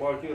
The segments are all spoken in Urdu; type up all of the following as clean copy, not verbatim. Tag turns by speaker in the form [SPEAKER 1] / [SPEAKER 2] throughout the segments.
[SPEAKER 1] 5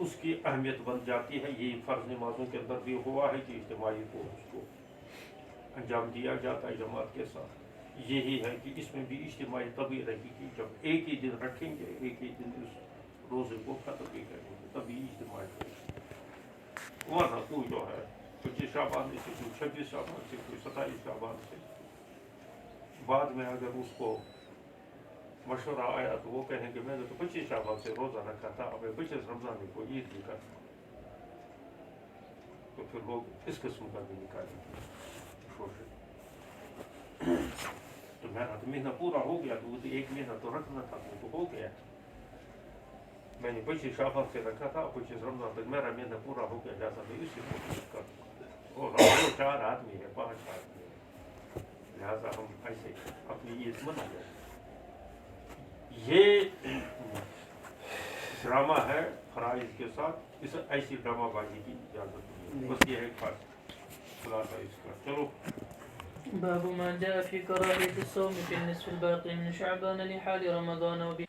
[SPEAKER 1] اس کی اہمیت بن جاتی ہے. یہ فرض نمازوں کے اندر بھی ہوا ہے کہ اجتماعی طور اس کو انجام دیا جاتا ہے جماعت کے ساتھ. یہی ہے کہ اس میں بھی اجتماعی تبھی رہے گی جب ایک ہی دن رکھیں گے, ایک ہی دن اس روزے کو ختم بھی کریں گے, تبھی اجتماعی رہے گی. ورنہ کوئی جو ہے 25 شعبان سے, کوئی 26 شعبان سے, کوئی 27 شعبان سے, بعد میں اگر اس کو مشورہ آیا تو وہ کہیں گے میں نے تو 25 شعبان سے روزہ رکھا تھا, اب 25 رمضان کو عید بھی کرتا, تو پھر لوگ اس قسم کا بھی نکالیں گے. تو میرا تو مہینہ پورا ہو گیا, تو وہ تو ایک مہینہ تو رکھنا تھا, وہ تو ہو گیا. میں نے 25 شعبان سے رکھا تھا, 25 رمضان تک میرا مہینہ پورا ہو گیا, جیسا میں اسی کو کروں. اور ہم 4 آدمی ہے, 5 آدمی ہے, لہٰذا ہم ایسے اپنی عید منائیں. یہ ڈرامہ ہے فرائض کے ساتھ, اس ایسی ڈرامہ بازی کی اجازت نہیں. بس یہ ہے خلاصہ اس کا. چلو.
[SPEAKER 2] باب ما جاء في كراهية الصوم في النصف الباقي من شعبان لحال رمضان وبه.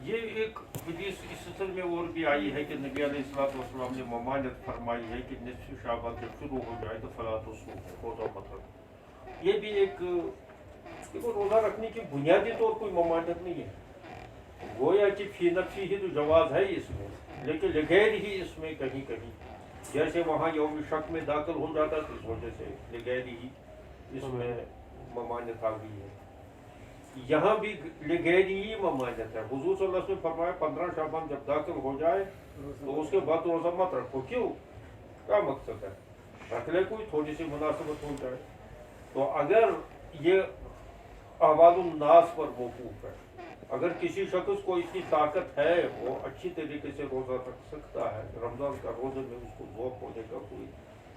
[SPEAKER 1] یہ ایک حدیث اس سلسلے میں اور بھی آئی ہے کہ نبی علیہ السلام نے ممانعت فرمائی ہے کہ نصف شعبان جب شروع ہو جائے تو فلا تصوم, روزہ مت رکھو. یہ بھی ایک روزہ رکھنے کی بنیادی طور کوئی ممانعت نہیں ہے. گویا کہ فی نفسی ہی تو جواز ہے اس میں, لیکن لغیر ہی اس میں کہیں کہیں, جیسے وہاں یوم شک میں داخل ہو جاتا ہے, اس وجہ سے لغیر ہی اس میں ممانعت آ گئی ہے. یہاں بھی لغیر ہی ممانعت ہے. حضور صلی اللہ علیہ وسلم فرمایا 15 شعبان جب داخل ہو جائے تو اس کے بعد روزہ مت رکھو. کیوں؟ کیا مقصد ہے؟ رکھ لے, کوئی تھوڑی سی مناسبت ہو جائے. تو اگر یہ احوال الناس پر موقوف ہے, اگر کسی شخص کو اس کی طاقت ہے, وہ اچھی طریقے سے روزہ رکھ سکتا ہے, رمضان کا روزے میں اس کو ذوق ہونے کا کوئی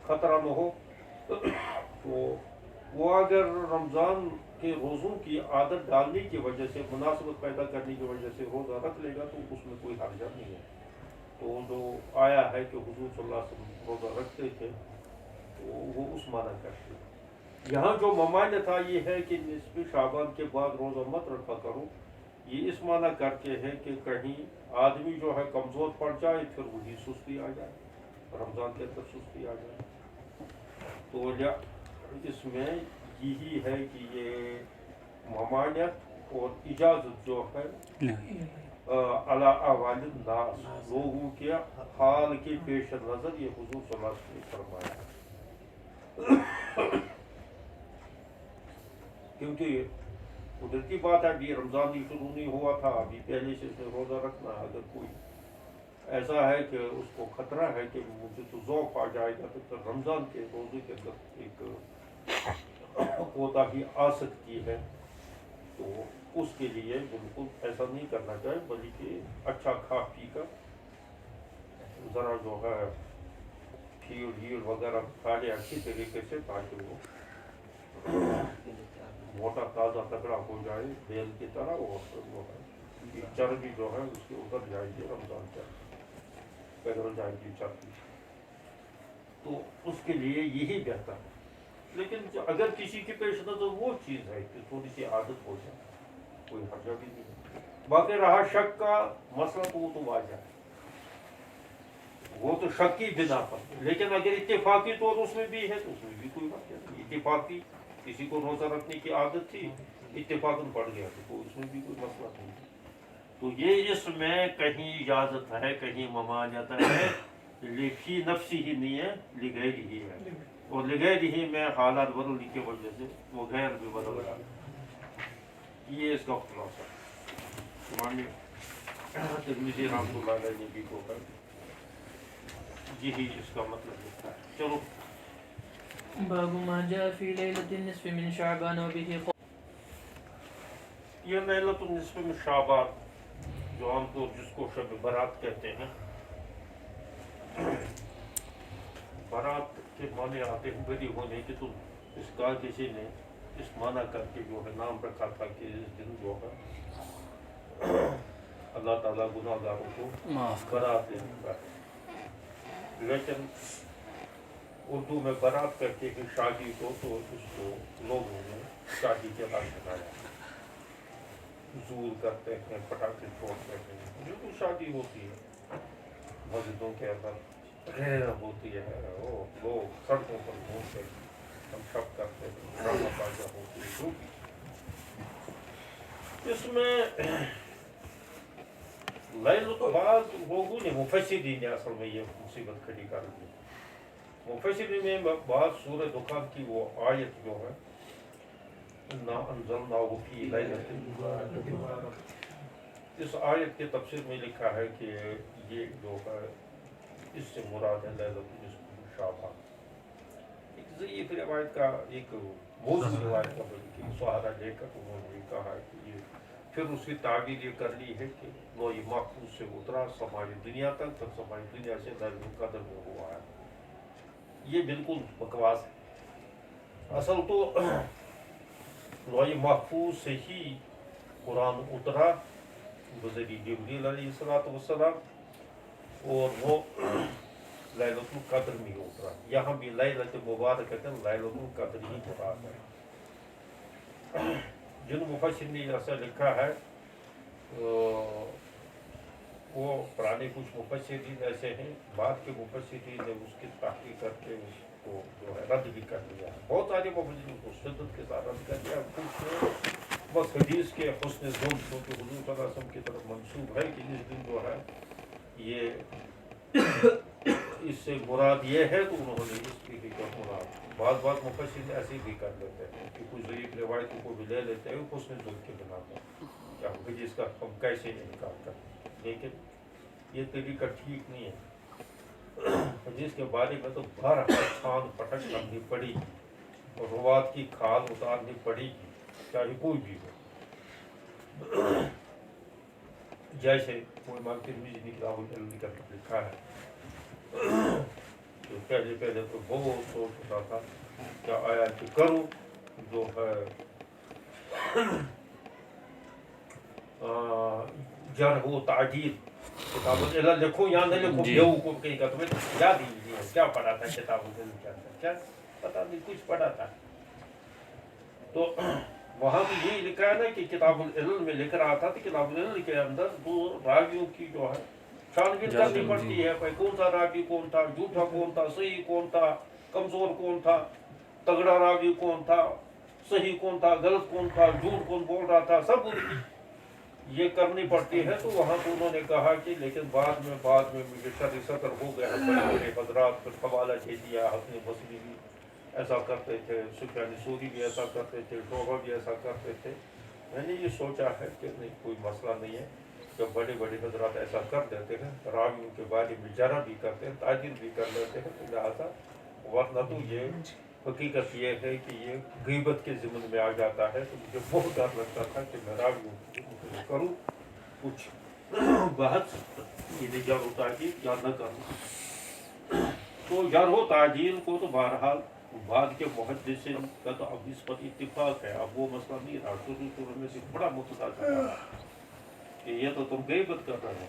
[SPEAKER 1] خطرہ نہ ہو, تو وہ اگر رمضان کے روزوں کی عادت ڈالنے کی وجہ سے, مناسبت پیدا کرنے کی وجہ سے روزہ رکھ لے گا تو اس میں کوئی حرج نہیں ہے. تو جو آیا ہے کہ حضور صلی اللہ علیہ وسلم روزہ رکھتے تھے, تو وہ اس معنی کرتے ہیں. یہاں جو ممانعت یہ ہے کہ نصف شعبان کے بعد روزہ مت رکھا کرو, یہ اس معنی کر کے ہے کہ کہیں آدمی جو ہے کمزور پڑ جائے, پھر وہی سستی آ جائے, رمضان کے اندر سستی آ جائے. تو اس میں یہی ہے کہ یہ ممانعت اور اجازت جو ہے علی احوال الناس, لوگوں کے حال کے پیش نظر یہ حضور صلی اللہ علیہ وسلم نے فرمایا. کیونکہ قدرتی بات ہے, ابھی رمضان بھی شروع نہیں ہوا تھا, ابھی پہلے سے اس میں روزہ رکھنا. اگر کوئی ایسا ہے کہ اس کو خطرہ ہے کہ مجھے تو ذوق آ جائے گا, تو رمضان کے روزے کے اندر ایک کوتاہی آ سکتی ہے. تو اس کے لیے بالکل ایسا نہیں کرنا چاہیے, بلکہ اچھا کھا پی کر ذرا جو ہے کھیر وغیرہ کھا لے اچھی طریقے سے, تاکہ وہ موٹا تازہ تگڑا ہو جائے بیل کی طرح, اور چربی جو ہے اس کی اتر جائے گی, رمضان پیدل جائے گی چربی. تو اس کے لیے یہی بہتر ہے. لیکن اگر کسی کی پیش نظر وہ چیز ہے کہ تھوڑی سی عادت ہو جائے, کوئی حرجہ بھی نہیں ہے. باقی رہا شک کا مسئلہ, تو وہ تو واضح ہے, وہ تو شک کی بنا پر. لیکن اگر اتفاقی طور اس میں بھی ہے تو اس میں بھی کوئی بات نہیں. اتفاقی کسی کو روزہ رکھنے کی عادت تھی, اتفاقاً پڑ گیا, تو اس میں بھی کوئی مسئلہ نہیں. تو یہ اس میں کہیں اجازت ہے, کہیں ممانعت ہے, فی نفسی ہی نہیں ہے, لغیر ہی ہے. اور لغیر ہی میں حالات بدلنے کی وجہ سے وہ غیر بھی بدل رہا ہے. یہ اس کا خلاصہ. امام ترمذی رحمۃ اللہ علیہ نے بھی کو کر یہی اس کا مطلب لکھا ہے. چلو.
[SPEAKER 2] باب ما جاء في ليلة النصف من شعبان وبه.
[SPEAKER 1] یہ لیلۃ النصف من شعبان جو عام طور جس کو شب برات کہتے ہیں, برات کے معنی آتے ہیں بری ہونے کی. تو اس کا کسی نے اس معنی کر کے جو ہے نام رکھا تھا کہ اس دن جو ہے اللہ تعالیٰ گناہ گاروں کو برات دیتا ہے. لیکن اردو میں بارات کہتے ہیں شادی کو، تو اس کو لوگوں نے شادی کے بعد بنایا، زور کرتے ہیں، پٹاخے چھوڑتے ہیں، بالکل شادی ہوتی ہے مسجدوں کے اندر غیر ہوتی ہے، وہ لوگ سڑکوں پر گھومتے ہیں، ہم سب کرتے ہیں، ڈرامہ بازیاں ہوتی ہے، جو بھی اس میں بعض لوگوں نے مفسرین نے اصل میں یہ مصیبت کھڑی کر دی، مفسرین میں بعض سورہ دخان کی وہ آیت جو ہے اِنَّا أَنزَلْنَاهُ فِي لَيْلَةٍ مُبَارَكَةٍ، اس آیت کے تفسیر میں لکھا ہے کہ یہ جو ہے اس سے مراد ہے لیلۃ النصف شعبان، ایک ضعیف روایت کا، ایک موضوع روایت کا، بلکہ سہارا لے کر انہوں نے کہا کہ یہ پھر اس کی تعبیر یہ کر لی ہے کہ لوح محفوظ سے اترا سمائی دنیا تک، پھر سمائی دنیا سے لیلۃ القدر میں ہوا ہے، یہ بالکل بکواس ہے۔ اصل تو لوح محفوظ سے ہی قرآن اترا بذریعہ جبریل علیہ السلام، اور وہ لیلۃ القدر میں اترا، یہاں بھی لیلۃ مبارکۃ لیلۃ القدر ہی مراد ہے۔ جن مفسرین نے ایسا لکھا ہے وہ پرانے کچھ مفسرین ایسے ہیں، بعد کے مفسرین نے اس کی تحقیق کر کے اس کو جو ہے رد بھی کر دیا ہے، بہت سارے مفسرین کو شدت کے ساتھ رد کر دیا، کچھ نے بس حدیث کے حسن ظن کیونکہ حضور صلی اللہ علیہ وسلم کی طرف منسوب ہے کہ اس دن جو ہے یہ اس سے مراد یہ ہے، تو انہوں نے اس کی بھی مراد بعض مفسرین ایسے بھی کر لیتے ہیں کہ کچھ ضعیف روایتوں کو بھی لے لیتے ہیں حسن ظن کے بنا پر، کیا حدیث کا ہم کیسے انکار کرتے، لیکن یہ طریقہ ٹھیک نہیں ہے۔ حدیث کے بارے میں تو بہرحال چھان پٹک کرنی پڑی گی، اور روات کی کھال اتارنی پڑے گی، چاہے کوئی بھی ہو، جیسے کوئی امام ترمذی نے کتاب العلم کا لکھا ہے، تو پہلے تو بہت سوچ ہوتا تھا کیا آیا کہ کروں جو ہے جرح و تعدیل، کتاب العلم لکھوں یا نہ لکھوں، بیوقوف کہیں کا تمہیں یاد ہی نہیں ہے کیا پڑھا تھا کتاب العلم کے اندر، کیا پتا نہیں کچھ پڑھا تھا، تو وہاں بھی یہی لکھا ہے نا کہ کتاب العلم میں لکھ رہا تھا، تو کتاب العلم کے اندر دو راویوں کی جو ہے چھان بین کرنی پڑتی ہے، بھائی کون سا راوی کون تھا، جھوٹا کون تھا، صحیح کون تھا، کمزور کون تھا، تگڑا راوی کون تھا، صحیح کون تھا، غلط کون تھا، جھوٹ کون بول رہا تھا، سب ان کی یہ کرنی پڑتی ہے، تو وہاں تو انہوں نے کہا کہ لیکن بعد میں مجھے شر صدر ہو گیا، بڑے بڑے حضرات پر حوالہ دے دیا، حسن بصری بھی ایسا کرتے تھے، سفیان ثوری بھی ایسا کرتے تھے، شعبہ بھی ایسا کرتے تھے، میں نے یہ سوچا ہے کہ نہیں کوئی مسئلہ نہیں ہے، جب بڑے بڑے حضرات ایسا کر دیتے ہیں، راویوں کے بارے میں جرح بھی کرتے ہیں، تعدیل بھی کر لیتے ہیں، تو لہٰذا ورنہ تو یہ حقیقت یہ ہے کہ یہ غیبت کے ضمن میں آ جاتا ہے، تو مجھے بہت ڈر لگتا تھا کہ میں راویوں کو کروں کچھ بحث، یہ جرح و تعدیل یا نہ کروں، تو جرح و تعدیل کو تو بہرحال بعد کے محدثین کا تو اب اس پر اتفاق ہے، اب وہ مسئلہ نہیں رہا، شروع میں سے بڑا مسئلہ تھا کہ یہ تو تم غیبت کر رہے ہو،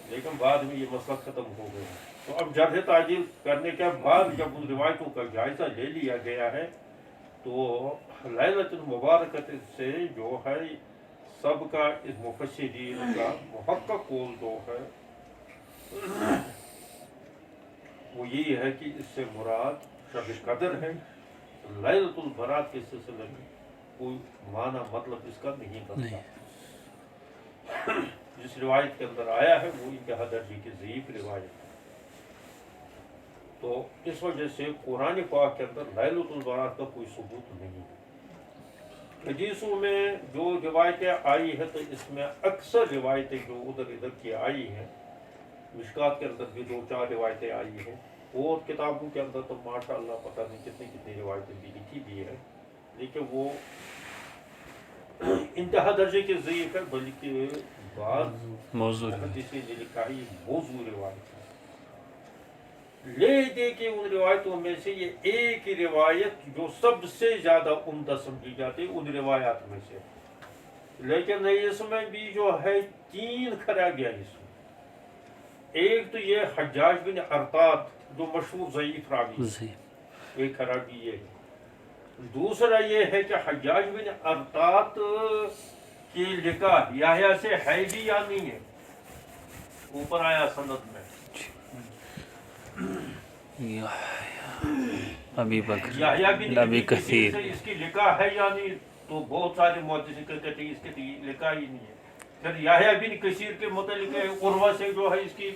[SPEAKER 1] لیکن بعد میں یہ مسئلہ ختم ہو گیا، تو اب جرح تعدیل کرنے کے بعد جب ان روایتوں کا جائزہ لے لیا گیا ہے، تو لیلۃ المبارکۃ سے جو ہے سب کا اس مفسرین کا محقق قول جو ہے وہ یہی ہے کہ اس سے مراد شب قدر ہے، لیلۃ البرات کے سلسلے میں کوئی معنی مطلب اس کا نہیں بنتا، جس روایت کے اندر آیا ہے وہ انتہا درجے کی ضعیف روایت ہے، تو اس وجہ سے قرآن پاک کے اندر لیلۃ البرات کا کوئی ثبوت نہیں ہے۔ حدیثوں میں جو روایتیں آئی ہیں تو اس میں اکثر روایتیں جو ادھر ادھر کی آئی ہیں، مشکات کے اندر بھی 2-4 روایتیں آئی ہیں، اور کتابوں کے اندر تو ماشاء اللہ پتہ نہیں کتنی روایتیں بھی لکھی بھی ہے، لیکن وہ انتہا درجے کے ضعیف ہے، بلکہ بعض محدثین نے لکھا ہے یہ موضوع روایت ہے، لے دے کے ان روایتوں میں سے یہ ایک ہی روایت جو سب سے زیادہ عمدہ سمجھی جاتی ہے ان روایات میں سے، لیکن اس میں بھی جو ہے 3 خرابیاں اس میں، ایک تو یہ حجاج بن ارطاد جو مشہور ضعیف راوی
[SPEAKER 3] جی
[SPEAKER 1] ایک خرابی یہ ہے. دوسرا یہ ہے کہ حجاج بن ارطاط کی نکاح یحییٰ سے ہے بھی یا نہیں ہے. اوپر آیا سند میں
[SPEAKER 3] ابی بکر
[SPEAKER 1] یحییٰ بن
[SPEAKER 3] ابی
[SPEAKER 1] ابی کثیر
[SPEAKER 3] کثیر
[SPEAKER 1] سے اس کی نکاح ہے یا نہیں. تو بہت سارے محدثین کہتے ہیں اس کی نکاح ہی نہیں ہے. پھر یحییٰ بن کثیر کے متعلق عروہ سے جو ہے اس کی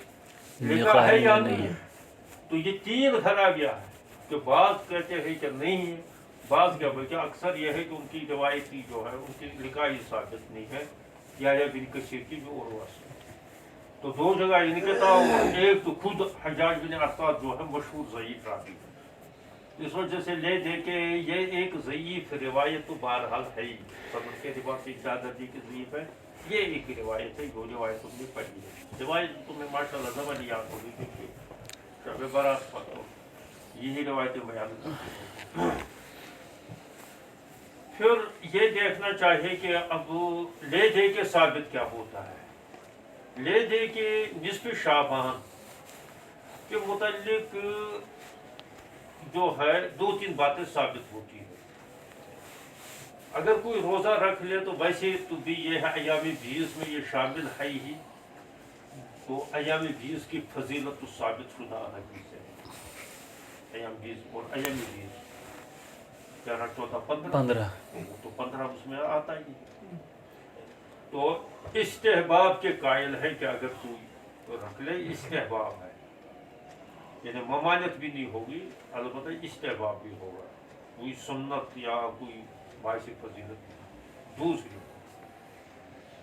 [SPEAKER 1] نکاح ہے یا نہیں ہے. تو یہ تین خرابیاں ہیں کہ بعض کہتے ہیں کہ نہیں ہے, بعض کیا بلکہ اکثر یہ ہے کہ ان کی روایتی جو ہے ان کی نکاح ثابت نہیں ہے یحییٰ بن کثیر کی جو عروہ سے. تو دو جگہ یہ کہتا ہوں, ایک تو خود حجاج بن ارطاط جو ہے مشہور ضعیف راوی ہے. اس وجہ سے لے دے کہ یہ ایک ضعیف روایت تو بہرحال ہے ہی, سند کے اعتبار سے زیادہ کی ضعیف ہے. یہ ایک روایت ہے جو روایت تم نے پڑھی ہے. روایت تمہیں ماشاء اللہ زبان یاد ہوگی کیونکہ شب برات پر تو یہی روایتیں بیان کرتی ہیں. پھر یہ دیکھنا چاہیے کہ اب لے دے کے ثابت کیا ہوتا ہے. لے دے کے نصف شعبان کے متعلق جو ہے دو تین باتیں ثابت ہوتی ہیں. اگر کوئی روزہ رکھ لے تو ویسے تو بھی یہ ہے ایام 20 میں یہ شامل ہے ہی. تو ایام 20 کی فضیلت تو ثابت شدہ حدیث ہے. ایام 20 اور ایام 20 13 14 15 تو 15 اس میں آتا ہی. تو استحباب کے قائل ہے کہ اگر کوئی رکھ لے استحباب ہے, یعنی ممانعت بھی نہیں ہوگی, البتہ استحباب بھی ہوگا, کوئی سنت یا کوئی باعث فضیلت. دوسری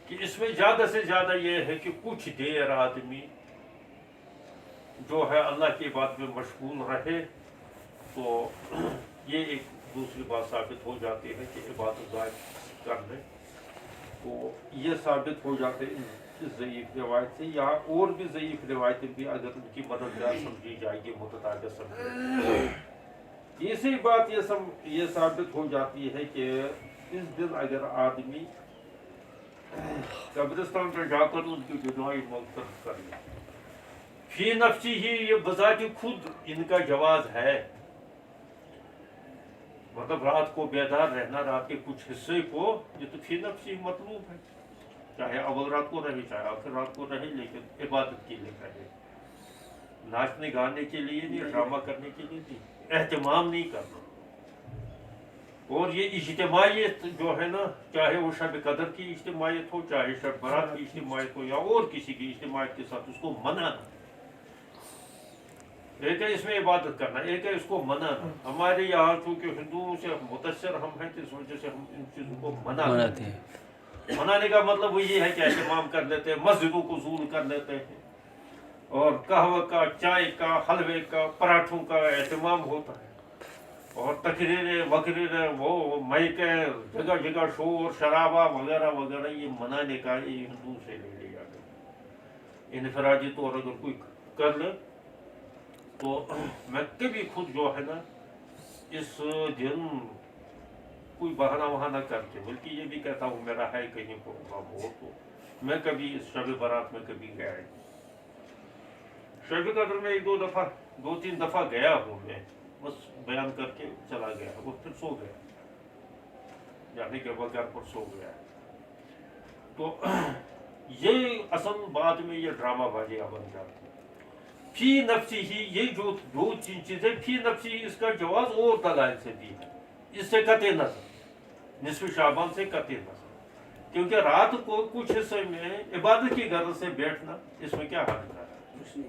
[SPEAKER 1] کہ اس میں زیادہ سے زیادہ یہ ہے کہ کچھ دیر آدمی جو ہے اللہ کی بات میں مشغول رہے, تو یہ ایک دوسری بات ثابت ہو جاتی ہے کہ عبادت ضائع کر لے. تو یہ ثابت ہو جاتے ہیں اس ضعیف روایت سے. یا اور بھی ضعیف روایتیں بھی اگر ان کی مددگار سمجھی جائے گی, متتابع سمجھی. تیسری بات یہ ثابت ہو جاتی ہے کہ اس دن اگر آدمی قبرستان پہ جا کر ان کی دعائیں مغفرت کر لے, فی نفسی ہی یہ بذات خود ان کا جواز ہے. مطلب رات کو بیدار رہنا, رات کے کچھ حصے کو, یہ تو فی نفسی مطلوب ہے, چاہے اول رات کو رہے چاہے آخر رات کو رہے, لیکن عبادت کے لیے رہے. ناچنے گانے کے لیے نہیں, ڈرامہ کرنے کے لیے نہیں, اہتمام نہیں کرنا. اور یہ اجتماعیت جو ہے نا, چاہے وہ شب قدر کی اجتماعیت ہو, چاہے شب برات کی اجتماعیت ہو, یا اور کسی کی اجتماعیت کے ساتھ, اس کو منانا. ایک ہے اس میں عبادت کرنا, ایک ہے اس کو منانا. ہمارے یہاں چونکہ ہندوؤں سے متاثر ہم ہیں, اس وجہ سے ہم ان چیزوں کو مناتے ہیں. منانے کا مطلب وہ یہ ہے کہ اہتمام کر لیتے ہیں, مسجدوں کو زور کر لیتے ہیں, اور قہوہ کا, چائے کا, حلوے کا, پراٹھوں کا اہتمام ہوتا ہے, اور تقریریں وغیرہ, وہ مائکیں, جگہ جگہ شور شرابہ وغیرہ وغیرہ. یہ منانے کا یہ ہندو سے لے لیا گیا. انفرادی طور اگر کوئی کر لے تو میں کبھی خود جو ہے نا اس دن کوئی بہانہ وہانہ کر کے, بلکہ یہ بھی کہتا ہوں میرا ہے کہیں پروگرام ہو, تو میں کبھی اس شب برات میں کبھی گیا ہے. شب قدر میں 2-3 دفعہ گیا ہوں میں, بس بیان کر کے چلا گیا, وہ پھر سو گیا, جانے کے بغیر پر سو گیا. تو یہ اصل بات میں یہ ڈرامہ بازیاں بن جاتی. فی نفسی ہی یہ جو دو چیزیں, فی نفسی اس کا جواز اور دلائل سے بھی ہے. اس سے قطع نظر, نصف شعبان سے قطع نظر, کیونکہ رات کو کچھ حصے میں عبادت کی غرض سے بیٹھنا, اس میں کیا حرج ہے,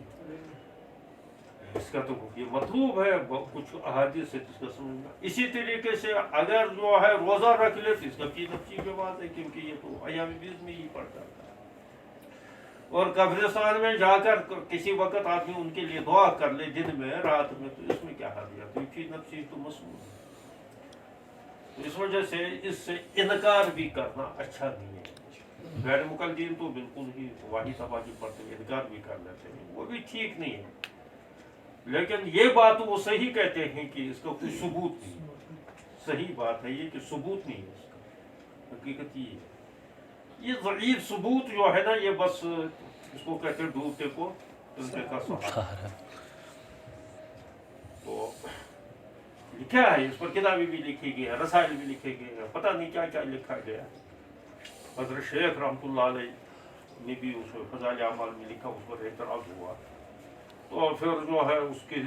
[SPEAKER 1] اس کا تو یہ مطلوب ہے. کچھ احادیث سے اس کا سمجھنا. اسی طریقے سے اگر جو ہے روزہ رکھ لے تو اس کا فی نفسی جواز ہے, کیونکہ یہ تو ایام 20 میں ہی پڑتا ہے. اور قبرستان میں جا کر کسی وقت آدمی ان کے لیے دعا کر لے دن میں رات میں, تو اس میں کیا حرج ہے, تو فی نفسی تو مسئول ہے. اس وجہ سے اس سے انکار بھی کرنا اچھا نہیں ہے. غیر مقلدین تو بالکل ہی واحد تباہی پڑتے ہیں, انکار بھی کر لیتے ہیں, وہ بھی ٹھیک نہیں ہے. لیکن یہ بات وہ صحیح کہتے ہیں کہ اس کا کوئی ثبوت نہیں. صحیح بات ہے یہ کہ ثبوت نہیں ہے اس کا, حقیقت یہ ہے. یہ ضعیف ثبوت جو ہے نا, یہ بس اس کو کہتے ہیں ڈوبتے کو ان کا سہارا. لکھا ہے اس پر کتابیں بھی لکھی گئی ہیں, رسائل بھی لکھے گئے ہیں, پتہ نہیں کیا کیا لکھا گیا. حضرت شیخ رحمۃ اللہ علیہ نے بھی اس فضائل اعمال میں لکھا, اس پر اعتراض ہوا. تو پھر جو ہے اس کے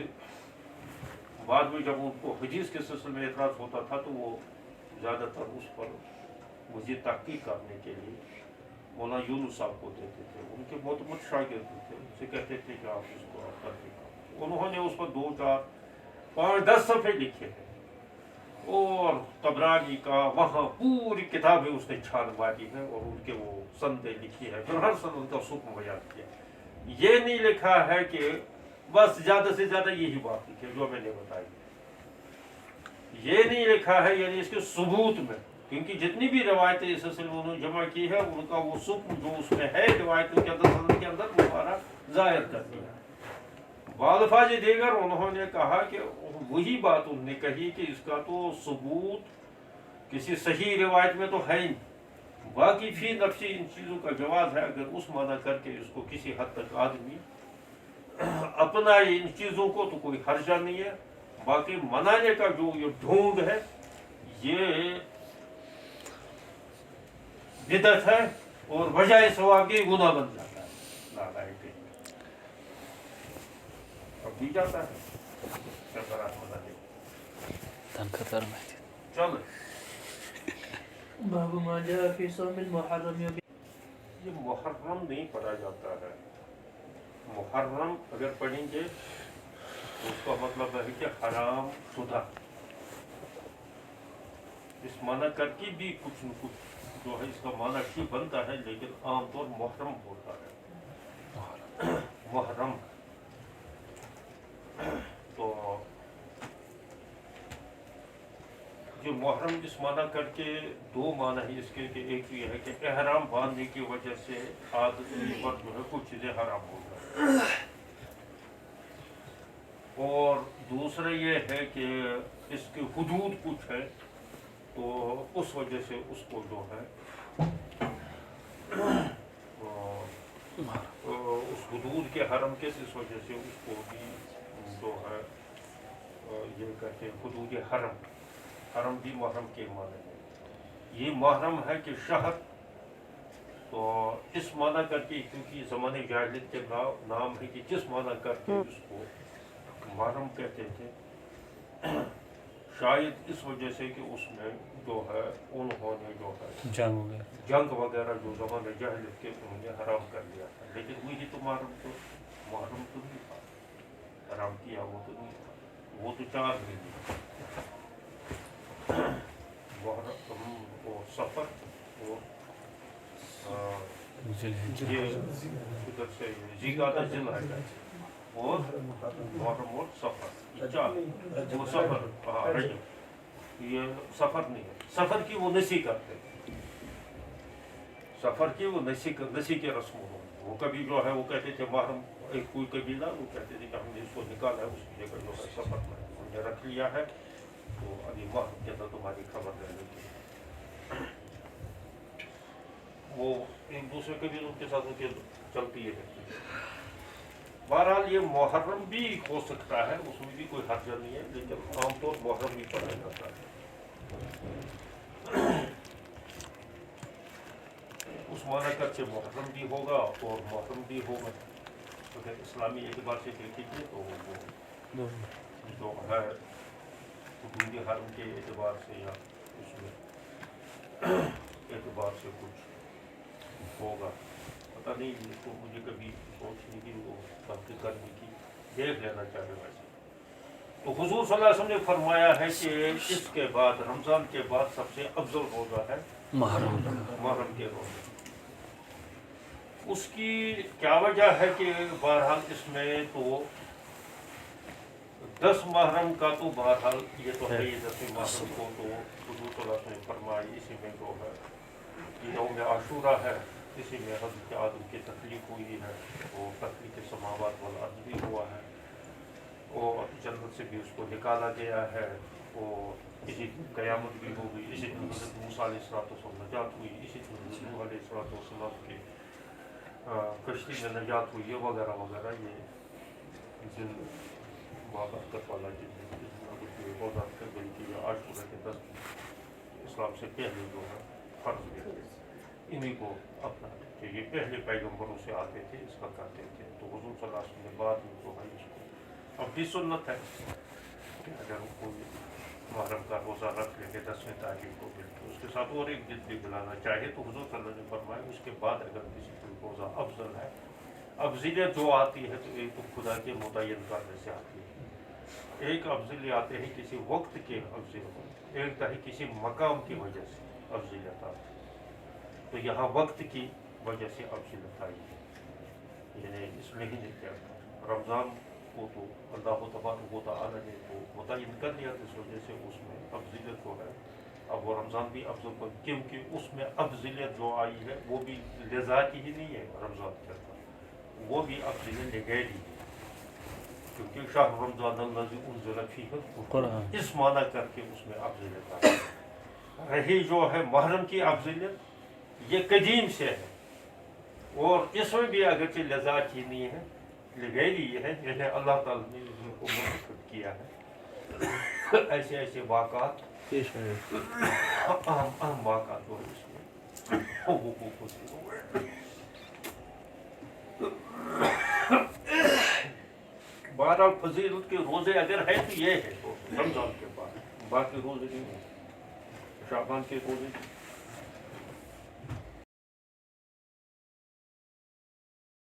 [SPEAKER 1] بعد میں جب ان کو حدیث کے سلسلے میں اعتراض ہوتا تھا تو وہ زیادہ تر اس پر مجھے تحقیق کرنے کے لیے مولانا یونس صاحب کو دیتے تھے. ان کے معتمد شاگرد تھے, ان سے کہتے تھے کہ آپ اس کو آپ تحقیق. انہوں نے اس پر 2 4 5 10 صفحے لکھے ہیں, اور طبرانی کا وہاں پوری کتابیں اس نے چھان ماری ہے, اور ان کے وہ سندیں لکھی ہے, پھر ہر سند کا حکم بیان کیا. یہ نہیں لکھا ہے کہ بس زیادہ سے زیادہ یہی بات لکھی جو میں نے بتائی. یہ نہیں لکھا ہے یعنی اس کے ثبوت میں, کیونکہ جتنی بھی روایتیں اس سلسلے میں انہوں نے جمع کی ہے ان کا وہ سکم جو اس میں ہے روایتوں کے اندر سند کے اندر وہ سارا ظاہر کر دیا. بالفاظ دیگر انہوں نے کہا کہ وہی بات انہوں نے کہی کہ اس کا تو ثبوت کسی صحیح روایت میں تو ہے نہیں, باقی فی نفسی ان چیزوں کا جواز ہے اگر اس معنی کر کے اس کو کسی حد تک آدمی اپنائے ان چیزوں کو تو کوئی حرجہ نہیں ہے. باقی منانے کا جو یہ ڈھونگ ہے یہ بدعت ہے اور بجائے ثواب کے گناہ بن جاتا ہے. اب بھی جاتا ہے چل.
[SPEAKER 2] باب ما جاء في صوم المحرم.
[SPEAKER 1] یہ محرم نہیں پڑھا جاتا ہے. محرم اگر پڑھیں گے تو اس کا مطلب ہے کہ حرام شدہ. اس معنی کر کے بھی کچھ نہ کچھ جو ہے اس کا معنی ٹھیک بنتا ہے, لیکن عام طور محرم ہوتا ہے. محرم تو جو محرم اس معنی کر کے 2 معنی ہے اس کے, کہ ایک یہ ہے کہ احرام باندھنے کی وجہ سے عادت پر جو ہے کچھ چیزیں حرام ہو جائیں, اور دوسرا یہ ہے کہ اس کی حدود کچھ ہے تو اس وجہ سے اس کو جو ہے اس حدود کے حرم کے اس وجہ سے اس کو بھی جو ہے یہ کہتے ہیں حدود حرم. حرم بھی محرم کے معنی ہے. یہ محرم ہے کہ شہر, تو اس معنی کر کے کیونکہ زمانے جاہلیت کے نام ہے کہ جس معنی کر کے اس کو محرم کہتے تھے, شاید اس وجہ سے کہ اس میں جو ہے انہوں نے جو ہے جنگ وغیرہ جو زمانے جاہلیت کے انہوں نے حرام کر لیا تھا. لیکن وہی تو محرم تو نہیں تھا, حرام کیا وہ تو نہیں تھا, وہ تو 4 مہینے محرم اور سفر اور یہ ادھر سے ذیقعدہ ذوالحجہ اور محرم اور سفر 4 وہ سفر رجب. یہ سفر نہیں ہے, سفر کی وہ نسی کرتے ہیں, سفر کی وہ نسی کے رسم ہو. وہ کبھی جو ہے وہ کہتے تھے محرم ایک کوئی قبیلہ وہ کہتے تھے کہ ہم نے اس کو نکالا ہے, اس جگہ جو ہے سفر میں ہم نے رکھ لیا ہے, تو ابھی محرم کے اندر تمہاری خبر رہ لیتی ہے. وہ ایک دوسرے قبیلوں کے ساتھ ان کے چلتی ہے رہتی ہے. بہرحال یہ محرم بھی ہو سکتا ہے, اس میں بھی کوئی حرج نہیں ہے, لیکن عام طور محرم بھی پڑھا جاتا ہے. اس معنی کر کے محرم بھی ہوگا اور محرم بھی ہوگا. اگر اسلامی اعتبار سے دیکھیں گے تو وہ جو ہے حدود حرم کے اعتبار سے یا اس میں اعتبار سے کچھ ہوگا. پتہ نہیں, اس کو مجھے کبھی سوچنے کی وہ تحقیق کرنے کی دیکھ لینا چاہیے. ویسے تو حضور صلی اللہ علیہ وسلم نے فرمایا ہے کہ اس کے بعد رمضان کے بعد سب سے افضل روزہ ہے محرم کے روزے. اس کی کیا وجہ ہے کہ بہرحال اس میں تو 10 محرم کا تو بہرحال یہ تو ہے, 10 محرم کو تو حضور صلی اللہ علیہ وسلم نے فرمایا اسی میں جو ہے یوم عاشورہ ہے, اسی میں حضرت آدم کی تخلیق ہوئی ہے, وہ تخلیق سماوات والارض بھی ہوا ہے, اور جنت سے بھی اس کو نکالا گیا ہے, اور اسی قیامت بھی ہو گئی, اسی دن حضرت موسیٰ علیہ السلام نجات ہوئی, اسی دن حضرت نوح علیہ السلام کی کشتی میں نجات ہوئی ہے وغیرہ وغیرہ. یہ بابرکت والا دن ہے، جس میں کوئی روزہ رکھے، بلکہ یہ عاشورہ کے 10 اسلام سے پہلے جو ہے فرض بھی ہے، انہیں کو اپنا کہ یہ پہلے پیغمبروں سے آتے تھے، اس کا کرتے تھے، تو حضور صلی اللہ علیہ وسلم نے بعد میں جو ہے اس کو اب بھی سنت ہے کہ اگر کوئی محرم کا روزہ رکھ لیں گے 10ویں تاریخ کو مل کے، اس کے ساتھ اور ایک دن بھی ملانا چاہے تو حضور صلی اللہ علیہ وسلم نے فرمایا اس کے بعد اگر کسی کو روزہ افضل ہے، افضلیت جو آتی ہے تو ایک تو خدا کے متعین کرنے سے آتی ہے، ایک افضل آتے ہیں کسی وقت کے افضل ہو، ایک ہے کسی مقام کی وجہ سے افضلیت آتی ہے، تو یہاں وقت کی وجہ سے افضلیت آئی ہے، یعنی اس مہینے کے اندر رمضان کو تو اللہ تبارک و تعالیٰ نے تو متعین کر دیا، اس وجہ سے اس میں افضلیت جو ہے اب وہ رمضان بھی افضل پر، کیونکہ اس میں افضلیت جو آئی ہے وہ بھی لذاتی ہی نہیں ہے رمضان کے اندر، وہ بھی افضلیت لغیری ہے، کیونکہ شہر رمضان الذی انزل فیہ القرآن اس معنی کر کے اس میں افضلیت آئی ہے۔ رہی جو ہے محرم کی افضلیت، یہ قدیم سے ہے اور اس میں بھی اگرچہ لذات ہی نہیں ہے، لغیری یہ ہے، یعنی اللہ تعالیٰ نے ان کو منتخب کیا ہے، ایسے ایسے واقعات اہم واقعات اور اس میں حقوق ہوتے ہوئے بہرحال فضیلت کے روزے اگر ہے تو یہ ہے تو رمضان کے بعد، باقی روزے نہیں ہیں، شعبان کے روزے